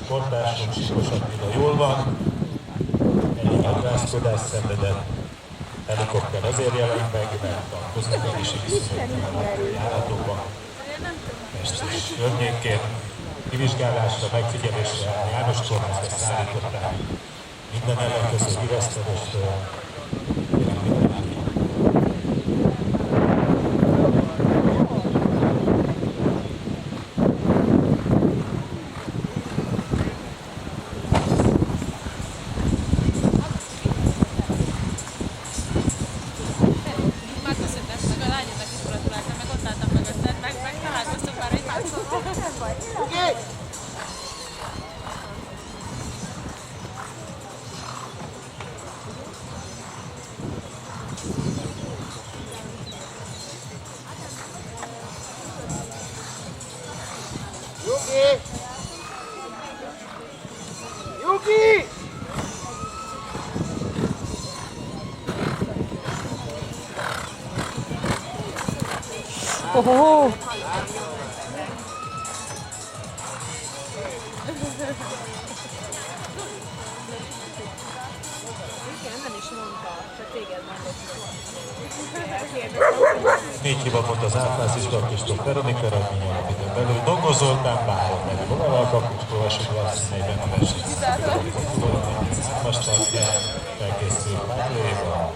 sportársunk, Sikos Attila jól van, egyik aggaszkodás szenvedett, helikopter azért jelent meg, mert a közlekedési viszonyok járatokban Pest és környékén kivizsgálásra, megfigyelésre János kórházba szállították minden ellenkező híresztelőstől. Yuki! Oh. Négy hiba pont az átfázisban, Kristóf Veronika eredménye alapítón belül. Dongó Zoltán Báron nevű vonalal, Kapucs Kovasok Laci 40 verseny. Most tartja, felkészül Pátlóéval.